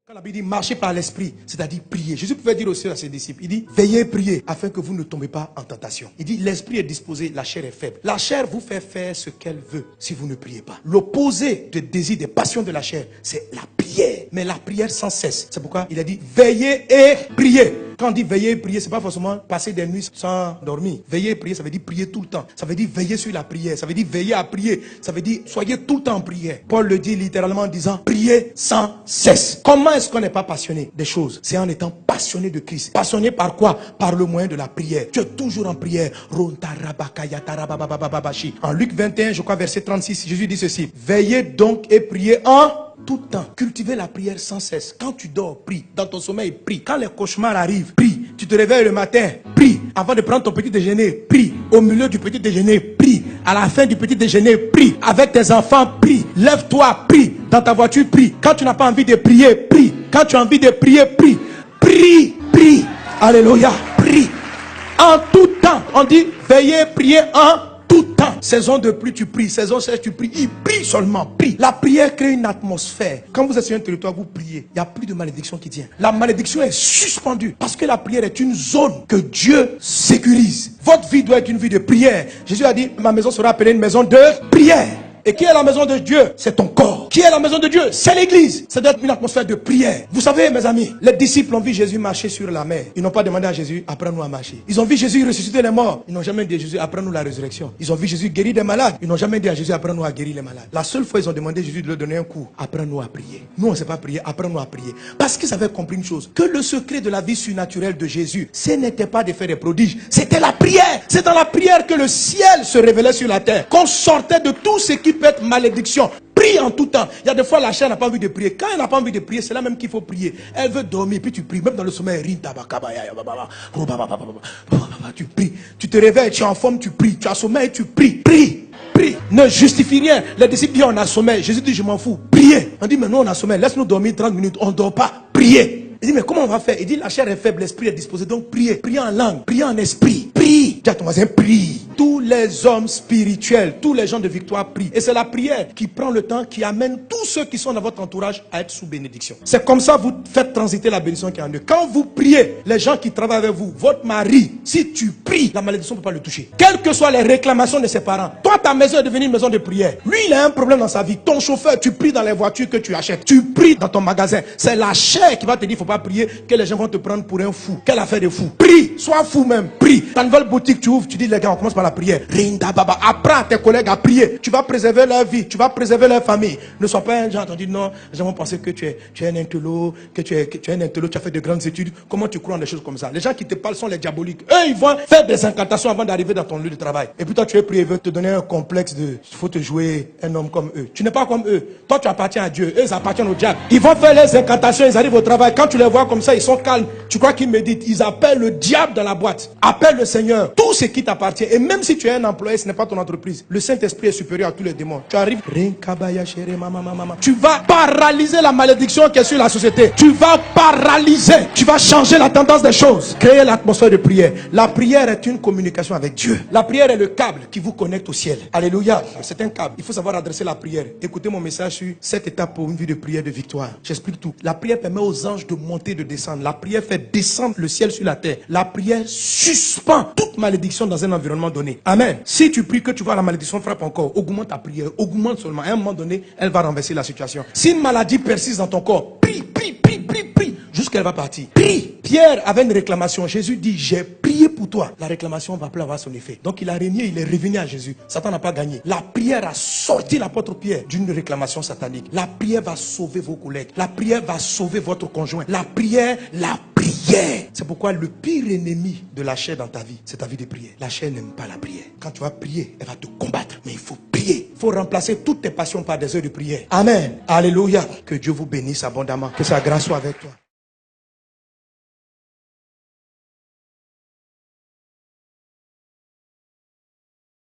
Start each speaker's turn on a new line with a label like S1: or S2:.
S1: Quand la Bible dit marcher par l'esprit, c'est-à-dire prier. Jésus pouvait dire aussi à ses disciples, il dit veillez et priez afin que vous ne tombez pas en tentation. Il dit l'esprit est disposé, la chair est faible. La chair vous fait faire ce qu'elle veut si vous ne priez pas. L'opposé des désirs, des passions de la chair, c'est la prière. Mais la prière sans cesse. C'est pourquoi il a dit veillez et priez. Quand on dit veiller et prier, c'est pas forcément passer des nuits sans dormir. Veiller et prier, ça veut dire prier tout le temps. Ça veut dire veiller sur la prière. Ça veut dire veiller à prier. Ça veut dire soyez tout le temps en prière. Paul le dit littéralement en disant priez sans cesse. Comment est-ce qu'on n'est pas passionné des choses? C'est en étant passionné de Christ. Passionné par quoi? Par le moyen de la prière. Tu es toujours en prière. En Luc 21, je crois verset 36, Jésus dit ceci. Veillez donc et priez en tout temps. Cultivez la prière sans cesse. Quand tu dors, prie. Dans ton sommeil, prie. Quand les cauchemars arrivent, prie. Tu te réveilles le matin, prie. Avant de prendre ton petit déjeuner, prie. Au milieu du petit déjeuner, prie. À la fin du petit déjeuner, prie. Avec tes enfants, prie. Lève-toi, prie. Dans ta voiture, prie. Quand tu n'as pas envie de prier, prie. Quand tu as envie de prier, prie. Prie, prie. Alléluia, prie. En tout temps. On dit veillez, priez en tout temps. Saison de pluie, tu pries. Saison sèche, tu pries. Il prie seulement, prie. La prière crée une atmosphère. Quand vous êtes sur un territoire, vous priez. Il n'y a plus de malédiction qui tient. La malédiction est suspendue. Parce que la prière est une zone que Dieu sécurise. Votre vie doit être une vie de prière. Jésus a dit, ma maison sera appelée une maison de prière. Et qui est la maison de Dieu? C'est ton corps. Qui est la maison de Dieu? C'est l'église. Ça doit être une atmosphère de prière. Vous savez, mes amis, les disciples ont vu Jésus marcher sur la mer. Ils n'ont pas demandé à Jésus, apprends-nous à marcher. Ils ont vu Jésus ressusciter les morts. Ils n'ont jamais dit à Jésus, apprends-nous la résurrection. Ils ont vu Jésus guérir des malades. Ils n'ont jamais dit à Jésus, apprends-nous à guérir les malades. La seule fois, ils ont demandé à Jésus de leur donner un coup. Apprends-nous à prier. Nous, on ne sait pas prier. Apprends-nous à prier. Parce qu'ils avaient compris une chose. Que le secret de la vie surnaturelle de Jésus, ce n'était pas de faire des prodiges. C'était la prière. C'est dans la prière que le ciel se révélait sur la terre. Qu'on sortait de tout ce qui peut être malédiction. Prie en tout temps. Il y a des fois la chair n'a pas envie de prier. Quand elle n'a pas envie de prier, c'est là même qu'il faut prier. Elle veut dormir, puis tu pries. Même dans le sommeil, tu pries. Tu te réveilles, tu es en forme, tu pries. Tu as sommeil, tu pries. Prie. Prie. Ne justifie rien. Les disciples disent on a sommeil. Jésus dit je m'en fous. Priez. On dit mais nous on a sommeil. Laisse-nous dormir 30 minutes. On ne dort pas. Priez. Il dit mais comment on va faire? Il dit la chair est faible, l'esprit est disposé. Donc priez. Priez en langue. Priez en esprit. Prie. Dis à ton voisin prie. Tous les hommes spirituels, tous les gens de victoire prient. Et c'est la prière qui prend le temps, qui amène tous ceux qui sont dans votre entourage à être sous bénédiction. C'est comme ça que vous faites transiter la bénédiction qui est en eux. Quand vous priez, les gens qui travaillent avec vous, votre mari, si tu pries, la malédiction ne peut pas le toucher. Quelles que soient les réclamations de ses parents, toi ta maison est devenue une maison de prière. Lui il a un problème dans sa vie. Ton chauffeur, tu pries dans les voitures que tu achètes. Tu pries dans ton magasin. C'est la chair qui va te dire, il ne faut pas prier, que les gens vont te prendre pour un fou. Quelle affaire de fou. Prie, sois fou même, prie. Ta nouvelle boutique tu ouvres, tu dis les gars, on commence par la prière. Apprends à tes collègues à prier. Tu vas préserver leur vie, tu vas préserver leur famille. Ne sois pas un genre qui dit non, les gens vont penser que tu es un intello, que tu es un intello, tu as fait de grandes études. Comment tu crois en des choses comme ça? Les gens qui te parlent sont les diaboliques. Eux, ils vont faire des incantations avant d'arriver dans ton lieu de travail. Et puis toi, tu es prié, ils veulent te donner un complexe de il faut te jouer un homme comme eux. Tu n'es pas comme eux. Toi, tu appartiens à Dieu. Eux, ils appartiennent au diable. Ils vont faire les incantations, ils arrivent au travail. Quand tu les vois comme ça, ils sont calmes. Tu crois qu'ils méditent. Ils appellent le diable dans la boîte. Appelle le Seigneur. Tout ce qui t'appartient. Et même si tu es un employé, ce n'est pas ton entreprise. Le Saint-Esprit est supérieur à tous les démons. Tu arrives, tu vas paralyser la malédiction qui est sur la société. Tu vas paralyser. Tu vas changer la tendance des choses. Créer l'atmosphère de prière. La prière est une communication avec Dieu. La prière est le câble qui vous connecte au ciel. Alléluia. C'est un câble. Il faut savoir adresser la prière. Écoutez mon message sur 7 étapes pour une vie de prière de victoire. J'explique tout. La prière permet aux anges de monter et de descendre. La prière fait descendre le ciel sur la terre. La prière suspend toute malédiction dans un environnement donné. Amen. Si tu pries que tu vois la malédiction frappe encore, augmente ta prière, augmente seulement. À un moment donné, elle va renverser la situation. Si une maladie persiste dans ton corps, prie, prie, prie, prie, prie, jusqu'elle va partir. Prie. Pierre avait une réclamation. Jésus dit, j'ai prié pour toi. La réclamation va plus avoir son effet. Donc il a régné, il est revenu à Jésus. Satan n'a pas gagné. La prière a sorti l'apôtre Pierre d'une réclamation satanique. La prière va sauver vos collègues. La prière va sauver votre conjoint. La prière. C'est pourquoi le pire ennemi de la chair dans ta vie, c'est ta vie de prière. La chair n'aime pas la prière. Quand tu vas prier, elle va te combattre. Mais il faut prier. Il faut remplacer toutes tes passions par des heures de prière. Amen. Alléluia. Que Dieu vous bénisse abondamment. Que sa grâce soit avec toi.